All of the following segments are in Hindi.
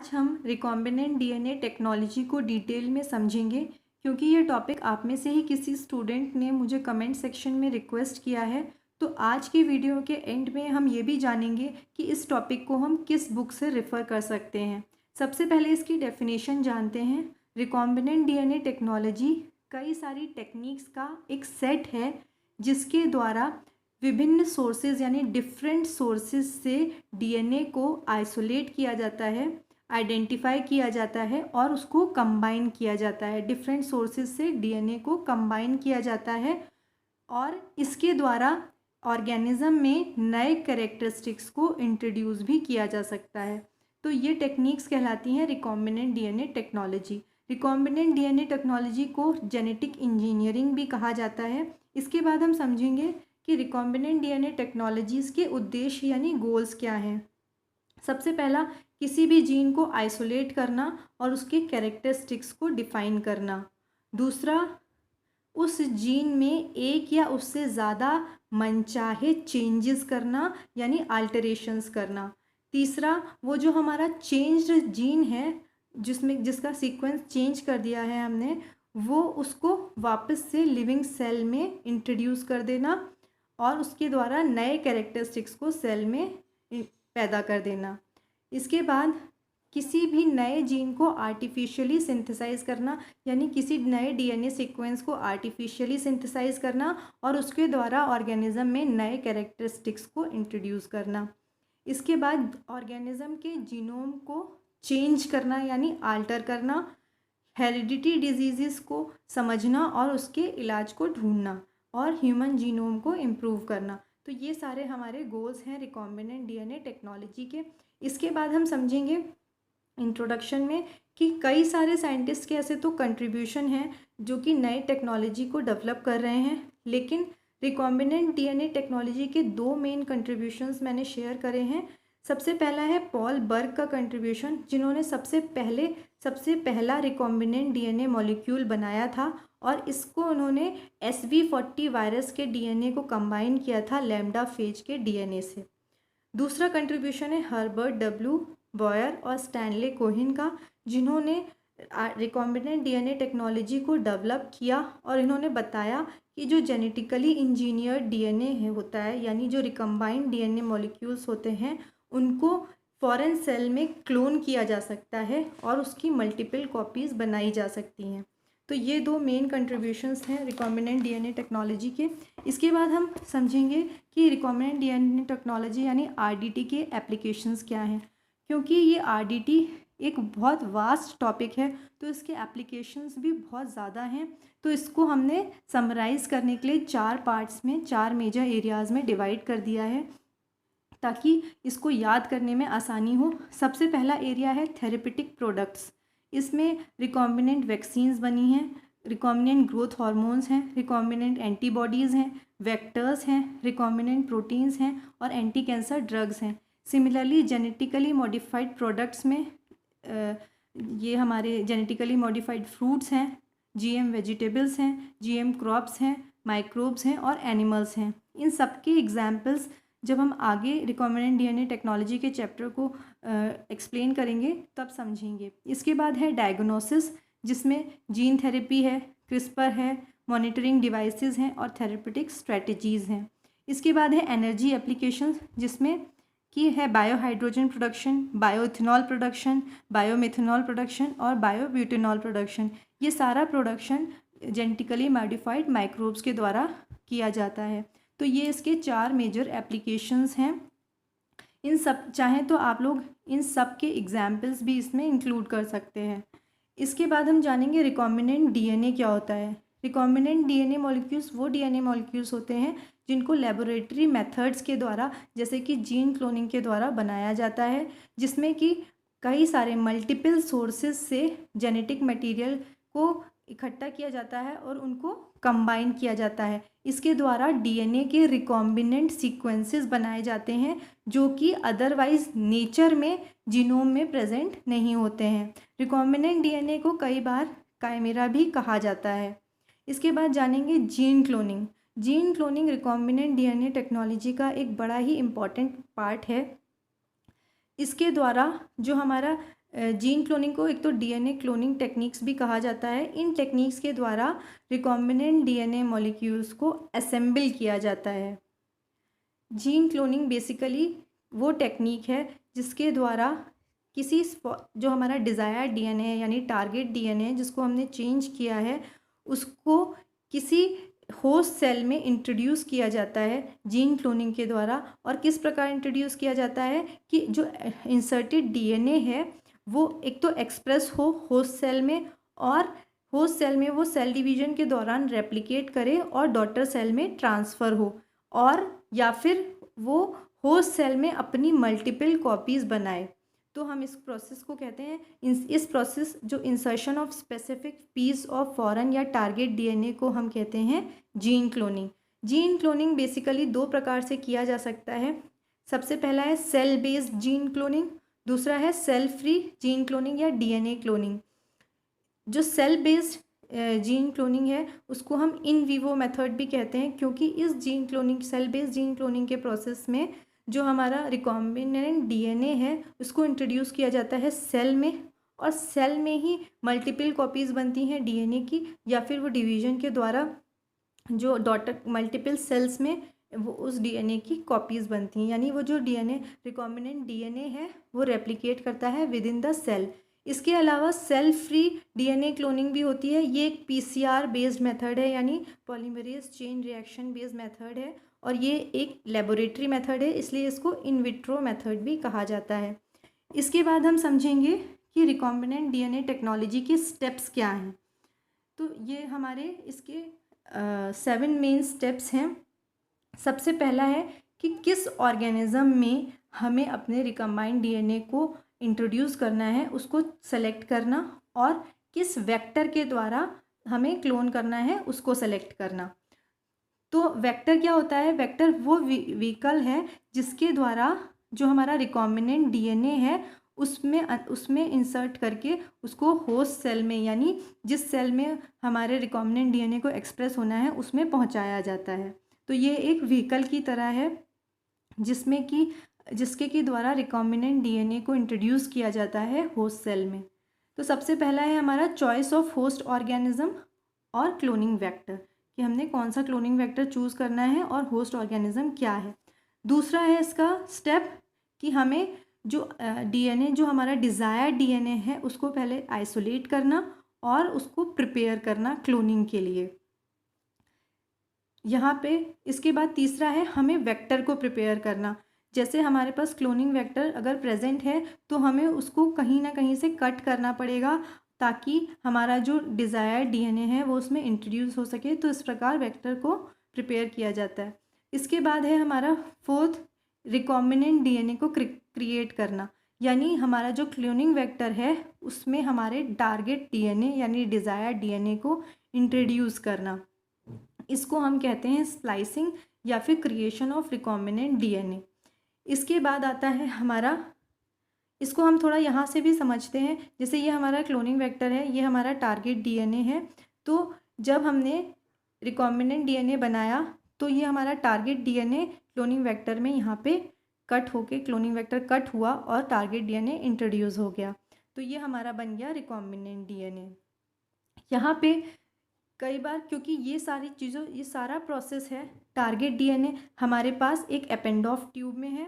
आज हम रिकॉम्बिनेंट डीएनए टेक्नोलॉजी को डिटेल में समझेंगे, क्योंकि ये टॉपिक आप में से ही किसी स्टूडेंट ने मुझे कमेंट सेक्शन में रिक्वेस्ट किया है। तो आज की वीडियो के एंड में हम ये भी जानेंगे कि इस टॉपिक को हम किस बुक से रेफ़र कर सकते हैं। सबसे पहले इसकी डेफिनेशन जानते हैं। रिकॉम्बिनेंट डीएनए टेक्नोलॉजी कई सारी टेक्निक्स का एक सेट है जिसके द्वारा विभिन्न सोर्सेज यानी डिफरेंट सोर्सेज से डीएनए को आइसोलेट किया जाता है, आइडेंटिफाई किया जाता है और उसको कंबाइन किया जाता है। डिफरेंट सोर्सेज से डीएनए को कंबाइन किया जाता है और इसके द्वारा ऑर्गेनिज्म में नए कैरेक्टरिस्टिक्स को इंट्रोड्यूस भी किया जा सकता है। तो ये टेक्निक्स कहलाती हैं recombinant DNA technology. Recombinant DNA technology को जेनेटिक इंजीनियरिंग भी कहा जाता है। इसके बाद हम समझेंगे कि रिकॉम्बिनेंट डीएनए टेक्नोलॉजीज़ के उद्देश्य यानी गोल्स क्या हैं। सबसे पहला, किसी भी जीन को आइसोलेट करना और उसके कैरेक्टरिस्टिक्स को डिफाइन करना। दूसरा, उस जीन में एक या उससे ज़्यादा मनचाहे चेंजेस करना यानी अल्टरेशंस करना। तीसरा, वो जो हमारा चेंज्ड जीन है जिसका सीक्वेंस चेंज कर दिया है हमने, वो उसको वापस से लिविंग सेल में इंट्रोड्यूस कर देना और उसके द्वारा नए कैरेक्टरिस्टिक्स को सेल में पैदा कर देना। इसके बाद किसी भी नए जीन को आर्टिफिशियली सिंथेसाइज करना यानी किसी नए डीएनए सीक्वेंस को आर्टिफिशियली सिंथेसाइज करना और उसके द्वारा ऑर्गेनिज्म में नए कैरेक्टरिस्टिक्स को इंट्रोड्यूस करना। इसके बाद ऑर्गेनिज्म के जीनोम को चेंज करना यानी आल्टर करना, हेरिडिटी डिजीज़ को समझना और उसके इलाज को ढूंढना और ह्यूमन जीनोम को इम्प्रूव करना। तो ये सारे हमारे गोल्स हैं रिकॉम्बिनेंट डीएनए टेक्नोलॉजी के। इसके बाद हम समझेंगे इंट्रोडक्शन में कि कई सारे साइंटिस्ट के ऐसे तो कंट्रीब्यूशन हैं जो कि नए टेक्नोलॉजी को डेवलप कर रहे हैं, लेकिन रिकॉम्बिनेंट डीएनए टेक्नोलॉजी के दो मेन कंट्रीब्यूशंस मैंने शेयर करे हैं। सबसे पहला है पॉल बर्ग का कंट्रीब्यूशन, जिन्होंने सबसे पहला रिकॉम्बिनेंट डीएनए मॉलिक्यूल बनाया था और इसको उन्होंने SV40 वायरस के डीएनए को कंबाइन किया था लैम्डा फेज के डीएनए से। दूसरा कंट्रीब्यूशन है हर्बर्ट डब्ल्यू बॉयर और स्टैनले कोहिन का, जिन्होंने रिकॉम्बिनेंट डीएनए टेक्नोलॉजी को डेवलप किया और इन्होंने बताया कि जो जेनेटिकली इंजीनियर्ड डीएनए होता है यानी जो रिकम्बाइंड डीएनए मॉलिक्यूल्स होते हैं उनको फॉरेन सेल में क्लोन किया जा सकता है और उसकी मल्टीपल कॉपीज़ बनाई जा सकती हैं। तो ये दो मेन कंट्रीब्यूशंस हैं रिकॉम्बिनेंट डीएनए टेक्नोलॉजी के। इसके बाद हम समझेंगे कि रिकॉम्बिनेंट डीएनए टेक्नोलॉजी यानी आरडीटी के एप्लीकेशंस क्या हैं, क्योंकि ये आरडीटी एक बहुत वास्ट टॉपिक है तो इसके एप्लीकेशंस भी बहुत ज़्यादा हैं। तो इसको हमने समराइज़ करने के लिए 4 पार्ट्स में 4 मेजर एरियाज़ में डिवाइड कर दिया है ताकि इसको याद करने में आसानी हो। सबसे पहला एरिया है थेरेपेटिक प्रोडक्ट्स। इसमें रिकॉम्बिनेंट वैक्सीन्स बनी हैं, रिकॉम्बिनेंट ग्रोथ हार्मोन्स हैं, रिकॉम्बिनेंट एंटीबॉडीज़ हैं, वेक्टर्स हैं, रिकॉम्बिनेंट प्रोटीन्स हैं और एंटी कैंसर ड्रग्स हैं। सिमिलरली जेनेटिकली मॉडिफाइड प्रोडक्ट्स में ये हमारे जेनेटिकली मॉडिफाइड फ्रूट्स हैं, जीएम वेजिटेबल्स हैं, जीएम क्रॉप्स हैं, माइक्रोब्स हैं और एनिमल्स हैं। इन सब के एग्जाम्पल्स जब हम आगे रिकॉम्बिनेंट डीएनए टेक्नोलॉजी के चैप्टर को एक्सप्लेन करेंगे तब समझेंगे। इसके बाद है डायग्नोसिस, जिसमें जीन थेरेपी है, क्रिस्पर है, मॉनिटरिंग डिवाइसेस हैं और थेरेपेटिक स्ट्रेटजीज़ हैं। इसके बाद है एनर्जी एप्लीकेशंस, जिसमें कि है biohydrogen production, bioethanol production, biomethanol production और बायोब्यूटेनॉल प्रोडक्शन। ये सारा प्रोडक्शन जेनेटिकली मॉडिफाइड माइक्रोब्स के द्वारा किया जाता है। तो ये इसके 4 मेजर एप्लीकेशंस हैं। इन सब चाहें तो आप लोग इन सब के एग्जाम्पल्स भी इसमें इंक्लूड कर सकते हैं। इसके बाद हम जानेंगे रिकॉम्बिनेंट डीएनए क्या होता है। रिकॉम्बिनेंट डीएनए मॉलिक्यूल्स वो डीएनए मॉलिक्यूल्स होते हैं जिनको लेबोरेटरी मेथड्स के द्वारा जैसे कि जीन क्लोनिंग के द्वारा बनाया जाता है, जिसमें कि कई सारे मल्टीपल सोर्सेज से जेनेटिक मटेरियल को इकट्ठा किया जाता है और उनको कंबाइन किया जाता है। इसके द्वारा डीएनए के रिकॉम्बिनेंट सीक्वेंसेस बनाए जाते हैं जो कि अदरवाइज नेचर में जीनोम में प्रेजेंट नहीं होते हैं। रिकॉम्बिनेंट डीएनए को कई बार काइमेरा भी कहा जाता है। इसके बाद जानेंगे gene cloning. Gene cloning recombinant DNA technology का एक बड़ा ही इम्पॉर्टेंट पार्ट है। इसके द्वारा जो हमारा जीन क्लोनिंग को एक तो डीएनए क्लोनिंग टेक्निक्स भी कहा जाता है। इन टेक्निक्स के द्वारा रिकॉम्बिनेंट डीएनए मॉलिक्यूल्स को असेंबल किया जाता है। जीन क्लोनिंग बेसिकली वो टेक्निक है जिसके द्वारा किसी जो हमारा डिज़ायर डीएनए है यानी टारगेट डीएनए जिसको हमने चेंज किया है उसको किसी होस्ट सेल में इंट्रोड्यूस किया जाता है जीन क्लोनिंग के द्वारा। और किस प्रकार इंट्रोड्यूस किया जाता है कि जो इंसर्टेड डीएनए है वो एक तो एक्सप्रेस हो होस्ट सेल में, और होस्ट सेल में वो सेल डिवीजन के दौरान रेप्लिकेट करे और डॉटर सेल में ट्रांसफ़र हो, और या फिर वो होस्ट सेल में अपनी मल्टीपल कॉपीज़ बनाए। तो हम इस प्रोसेस को कहते हैं इस प्रोसेस जो insertion of specific piece of foreign या टारगेट डीएनए को हम कहते हैं gene cloning. Gene cloning basically दो प्रकार से किया जा सकता है। सबसे पहला है सेल बेस्ड जीन क्लोनिंग, दूसरा है सेल फ्री जीन क्लोनिंग या डीएनए क्लोनिंग। जो सेल बेस्ड जीन क्लोनिंग है उसको हम इन विवो मेथड भी कहते हैं, क्योंकि इस gene cloning cell based gene cloning के प्रोसेस में जो हमारा रिकॉम्बिनेंट डीएनए है उसको इंट्रोड्यूस किया जाता है सेल में, और सेल में ही मल्टीपल कॉपीज़ बनती हैं डीएनए की, या फिर वो डिवीजन के द्वारा जो डॉटर मल्टीपल सेल्स में वो उस डीएनए की कॉपीज़ बनती हैं, यानी वो जो डीएनए रिकॉम्बिनेंट डीएनए है वो रेप्लिकेट करता है विद इन द सेल। इसके अलावा सेल फ्री डीएनए क्लोनिंग भी होती है। ये एक पीसीआर बेस्ड मेथड है, यानी polymerase chain reaction based method है, और ये एक लेबोरेटरी मेथड है, इसलिए इसको इन विट्रो मेथड भी कहा जाता है। इसके बाद हम समझेंगे कि रिकॉम्बिनेंट डीएनए टेक्नोलॉजी के स्टेप्स क्या हैं। तो ये हमारे इसके 7 मेन स्टेप्स हैं। सबसे पहला है कि किस ऑर्गेनिज्म में हमें अपने रिकम्बाइंड डीएनए को इंट्रोड्यूस करना है उसको सेलेक्ट करना, और किस वेक्टर के द्वारा हमें क्लोन करना है उसको सेलेक्ट करना। तो वेक्टर क्या होता है? वेक्टर वो व्हीकल है जिसके द्वारा जो हमारा रिकॉम्बिनेंट डीएनए है उसमें इंसर्ट करके उसको होस्ट सेल में, यानी जिस सेल में हमारे रिकॉम्बिनेंट डीएनए को एक्सप्रेस होना है उसमें पहुंचाया जाता है। तो ये एक व्हीकल की तरह है जिसके की द्वारा रिकॉम्बिनेंट डीएनए को इंट्रोड्यूस किया जाता है होस्ट सेल में। तो सबसे पहला है हमारा चॉइस ऑफ होस्ट ऑर्गेनिज्म और क्लोनिंग वेक्टर, कि हमने कौन सा क्लोनिंग वेक्टर चूज़ करना है और होस्ट ऑर्गेनिज्म क्या है। दूसरा है इसका स्टेप कि हमें जो डीएनए जो हमारा डिज़ायर्ड डीएनए है उसको पहले आइसोलेट करना और उसको प्रिपेयर करना क्लोनिंग के लिए। यहाँ पे इसके बाद तीसरा है हमें वेक्टर को प्रिपेयर करना। जैसे हमारे पास क्लोनिंग वेक्टर अगर प्रेजेंट है तो हमें उसको कहीं ना कहीं से कट करना पड़ेगा ताकि हमारा जो डिज़ायर्ड डीएनए है वो उसमें इंट्रोड्यूस हो सके। तो इस प्रकार वेक्टर को प्रिपेयर किया जाता है। इसके बाद है हमारा फोर्थ रिकॉम्बिनेंट डीएनए को क्रिएट करना, यानी हमारा जो क्लोनिंग वेक्टर है उसमें हमारे टारगेट डीएनए यानी डिज़ायर्ड डीएनए को इंट्रोड्यूस करना। इसको हम कहते हैं स्प्लाइसिंग या फिर क्रिएशन ऑफ रिकॉम्बिनेंट डीएनए। इसके बाद आता है हमारा, इसको हम थोड़ा यहाँ से भी समझते हैं। जैसे ये हमारा क्लोनिंग वेक्टर है, ये हमारा टारगेट डीएनए है। तो जब हमने रिकॉम्बिनेंट डीएनए बनाया तो ये हमारा टारगेट डीएनए क्लोनिंग वेक्टर में यहाँ पे कट होके क्लोनिंग वेक्टर कट हुआ और टारगेट डीएनए इंट्रोड्यूस हो गया। तो ये हमारा बन गया रिकॉम्बिनेंट डीएनए। यहाँ पे कई बार क्योंकि ये सारी चीज़ों ये सारा प्रोसेस है, टारगेट डीएनए हमारे पास एक एपेंडोफ ट्यूब में है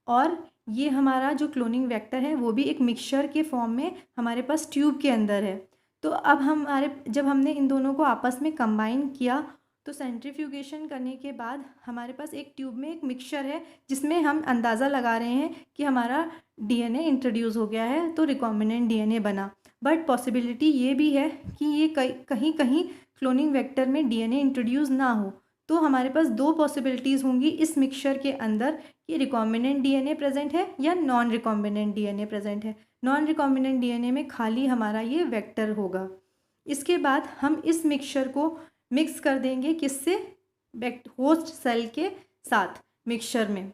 और ये हमारा जो क्लोनिंग वेक्टर है वो भी एक मिक्सचर के फॉर्म में हमारे पास ट्यूब के अंदर है। तो अब जब हमने इन दोनों को आपस में कंबाइन किया तो सेंट्रीफ्यूगेशन करने के बाद हमारे पास एक ट्यूब में एक मिक्सचर है जिसमें हम अंदाज़ा लगा रहे हैं कि हमारा डीएनए इंट्रोड्यूस हो गया है, तो रिकॉम्बिनेंट डीएनए बना। बट पॉसिबिलिटी ये भी है कि ये कहीं कहीं क्लोनिंग वेक्टर में डीएनए इंट्रोड्यूस ना हो। तो हमारे पास दो पॉसिबिलिटीज़ होंगी इस मिक्सचर के अंदर कि रिकॉम्बिनेंट डीएनए प्रेजेंट है या नॉन रिकॉम्बिनेंट डीएनए प्रेजेंट है। नॉन रिकॉम्बिनेंट डीएनए में खाली हमारा ये वेक्टर होगा। इसके बाद हम इस मिक्सचर को मिक्स कर देंगे किससे? होस्ट सेल के साथ मिक्सचर में।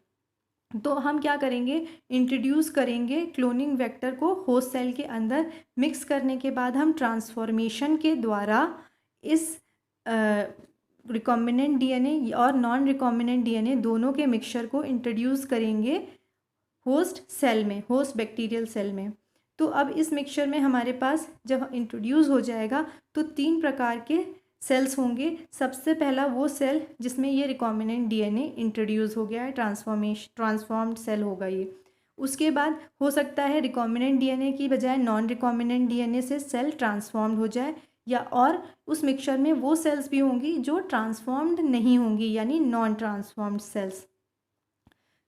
तो हम क्या करेंगे? इंट्रोड्यूस करेंगे क्लोनिंग वेक्टर को होस्ट सेल के अंदर। मिक्स करने के बाद हम ट्रांसफॉर्मेशन के द्वारा इस रिकॉम्बिनेंट डीएनए और नॉन रिकॉम्बिनेंट डीएनए दोनों के मिक्सचर को इंट्रोड्यूस करेंगे होस्ट सेल में, होस्ट बैक्टीरियल सेल में। तो अब इस मिक्सचर में हमारे पास जब इंट्रोड्यूस हो जाएगा तो 3 प्रकार के सेल्स होंगे। सबसे पहला वो सेल जिसमें ये रिकॉम्बिनेंट डीएनए इंट्रोड्यूस हो गया है, ट्रांसफॉर्म्ड सेल होगा ये। उसके बाद हो सकता है रिकॉम्बिनेंट डीएनए की बजाय नॉन रिकॉम्बिनेंट डीएनए से सेल ट्रांसफॉर्म्ड हो जाए, या और उस मिक्सचर में वो सेल्स भी होंगी जो ट्रांसफॉर्म्ड नहीं होंगी, यानी नॉन ट्रांसफॉर्म्ड सेल्स।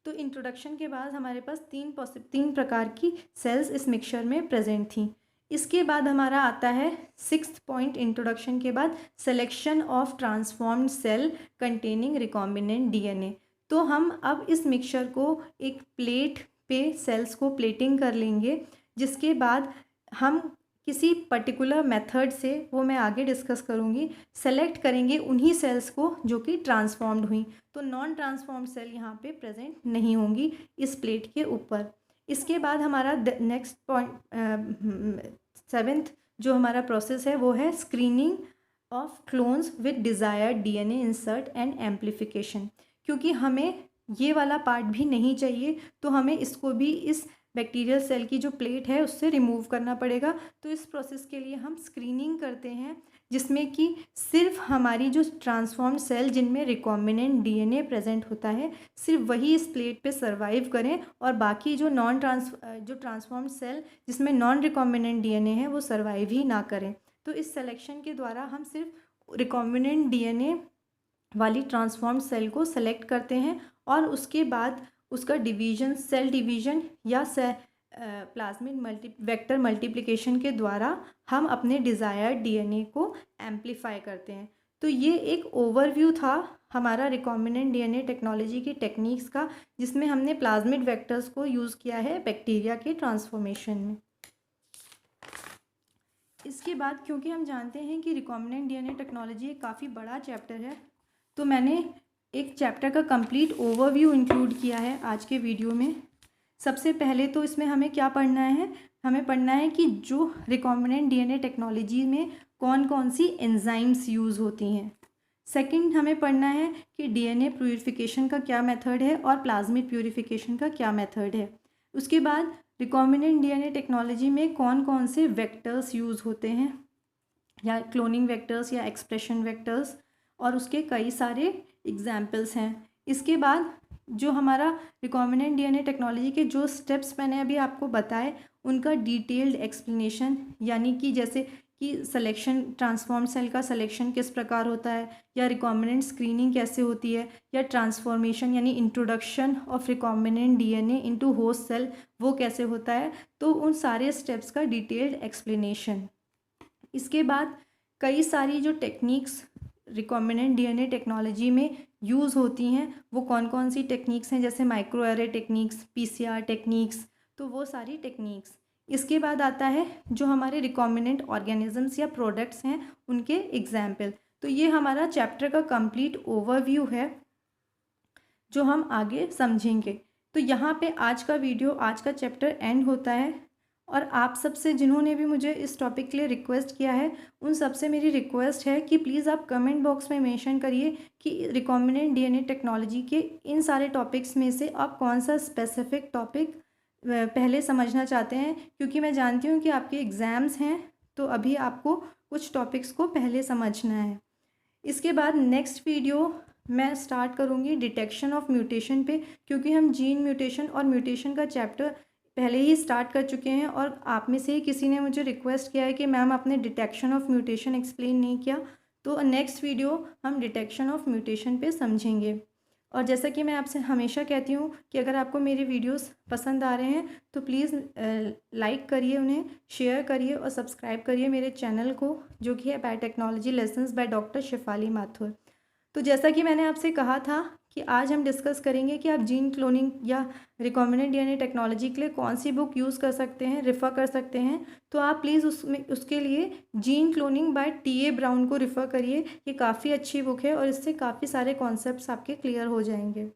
तो इंट्रोडक्शन के बाद हमारे पास 3 प्रकार की सेल्स इस मिक्सचर में प्रेजेंट थी। इसके बाद हमारा आता है 6th पॉइंट इंट्रोडक्शन के बाद, selection of transformed cell containing recombinant DNA. तो हम अब इस मिक्सचर को एक प्लेट पे सेल्स को प्लेटिंग कर लेंगे, जिसके बाद हम किसी पर्टिकुलर मेथड से, वो मैं आगे डिस्कस करूँगी, सेलेक्ट करेंगे उन्हीं सेल्स को जो कि ट्रांसफॉर्म्ड हुई। तो नॉन ट्रांसफॉर्म्ड सेल यहाँ पे प्रेजेंट नहीं होंगी इस प्लेट के ऊपर। इसके बाद हमारा नेक्स्ट पॉइंट 7th जो हमारा प्रोसेस है वो है screening of clones with desired DNA insert and amplification. क्योंकि हमें ये वाला पार्ट भी नहीं चाहिए, तो हमें इसको भी इस बैक्टीरियल सेल की जो प्लेट है उससे रिमूव करना पड़ेगा। तो इस प्रोसेस के लिए हम स्क्रीनिंग करते हैं, जिसमें कि सिर्फ हमारी जो ट्रांसफॉर्म्ड सेल जिनमें रिकॉम्बिनेंट डीएनए प्रेजेंट होता है, सिर्फ वही इस प्लेट पे सरवाइव करें, और बाकी जो ट्रांसफॉर्म्ड सेल जिसमें नॉन रिकॉम्बिनेंट डीएनए है वो सरवाइव ही ना करें। तो इस सिलेक्शन के द्वारा हम सिर्फ रिकॉम्बिनेंट डीएनए वाली ट्रांसफॉर्म्ड सेल को सेलेक्ट करते हैं, और उसके बाद उसका डिवीजन, सेल डिवीजन या प्लाज्मिड वेक्टर मल्टीप्लिकेशन के द्वारा हम अपने डिज़ायर्ड डीएनए को एम्प्लीफाई करते हैं। तो ये एक ओवरव्यू था हमारा रिकॉम्बिनेंट डीएनए टेक्नोलॉजी की टेक्निक्स का, जिसमें हमने प्लाज्मिड वेक्टर्स को यूज़ किया है बैक्टीरिया के ट्रांसफॉर्मेशन में। इसके बाद क्योंकि हम जानते हैं कि रिकॉम्बिनेंट डीएनए टेक्नोलॉजी एक काफ़ी बड़ा चैप्टर है, तो मैंने एक चैप्टर का कंप्लीट ओवरव्यू इंक्लूड किया है आज के वीडियो में। सबसे पहले तो इसमें हमें क्या पढ़ना है, हमें पढ़ना है कि जो रिकॉम्बिनेंट डीएनए टेक्नोलॉजी में कौन कौन सी एंजाइम्स यूज़ होती हैं। सेकंड, हमें पढ़ना है कि डीएनए प्यूरिफिकेशन का क्या मेथड है और प्लाज्मिड प्यूरिफिकेशन का क्या मेथड है। उसके बाद रिकॉम्बिनेंट डीएनए टेक्नोलॉजी में कौन कौन से वेक्टर्स यूज़ होते हैं, या क्लोनिंग वेक्टर्स या एक्सप्रेशन वेक्टर्स, और उसके कई सारे एग्जाम्पल्स हैं। इसके बाद जो हमारा रिकॉम्बिनेंट डीएनए टेक्नोलॉजी के जो स्टेप्स मैंने अभी आपको बताए, उनका डिटेल्ड एक्सप्लेनेशन, यानी कि जैसे कि सिलेक्शन, ट्रांसफॉर्म सेल का सिलेक्शन किस प्रकार होता है, या रिकॉम्बिनेंट स्क्रीनिंग कैसे होती है, या ट्रांसफॉर्मेशन यानी introduction of recombinant DNA into host cell वो कैसे होता है। तो उन सारे स्टेप्स का डिटेल्ड एक्सप्लेनेशन। इसके बाद कई सारी जो टेक्निक्स रिकॉम्बिनेंट डीएनए टेक्नोलॉजी में यूज़ होती हैं, वो कौन कौन सी टेक्निक्स हैं, जैसे micro array techniques, PCR techniques, तो वो सारी टेक्निक्स। इसके बाद आता है जो हमारे रिकॉम्बिनेंट ऑर्गेनिजम्स या प्रोडक्ट्स हैं उनके एग्जाम्पल। तो ये हमारा चैप्टर का कंप्लीट ओवरव्यू है जो हम आगे समझेंगे। तो यहाँ पे आज का वीडियो, आज का चैप्टर एंड होता है। और आप सबसे जिन्होंने भी मुझे इस टॉपिक के लिए रिक्वेस्ट किया है, उन सबसे मेरी रिक्वेस्ट है कि प्लीज़ आप कमेंट बॉक्स में मेंशन करिए कि रिकॉम्बिनेंट डीएनए टेक्नोलॉजी के इन सारे टॉपिक्स में से आप कौन सा स्पेसिफिक टॉपिक पहले समझना चाहते हैं, क्योंकि मैं जानती हूँ कि आपके एग्ज़ाम्स हैं, तो अभी आपको कुछ टॉपिक्स को पहले समझना है। इसके बाद नेक्स्ट वीडियो मैं स्टार्ट करूँगी डिटेक्शन ऑफ म्यूटेशन पे, क्योंकि हम जीन म्यूटेशन और म्यूटेशन का चैप्टर पहले ही स्टार्ट कर चुके हैं, और आप में से ही किसी ने मुझे रिक्वेस्ट किया है कि मैम आपने डिटेक्शन ऑफ म्यूटेशन एक्सप्लेन नहीं किया। तो नेक्स्ट वीडियो हम डिटेक्शन ऑफ म्यूटेशन पे समझेंगे। और जैसा कि मैं आपसे हमेशा कहती हूँ कि अगर आपको मेरे वीडियोस पसंद आ रहे हैं तो प्लीज़ लाइक करिए, उन्हें शेयर करिए और सब्सक्राइब करिए मेरे चैनल को, जो कि है biotechnology lessons by doctor Shefali Mathur. तो जैसा कि मैंने आपसे कहा था कि आज हम डिस्कस करेंगे कि आप जीन क्लोनिंग या रिकॉम्बिनेंट डीएनए टेक्नोलॉजी के लिए कौन सी बुक यूज़ कर सकते हैं, रेफ़र कर सकते हैं। तो आप प्लीज़ उसके लिए gene cloning by T A. Brown को रेफ़र करिए। ये काफ़ी अच्छी बुक है और इससे काफ़ी सारे कॉन्सेप्ट्स आपके क्लियर हो जाएंगे।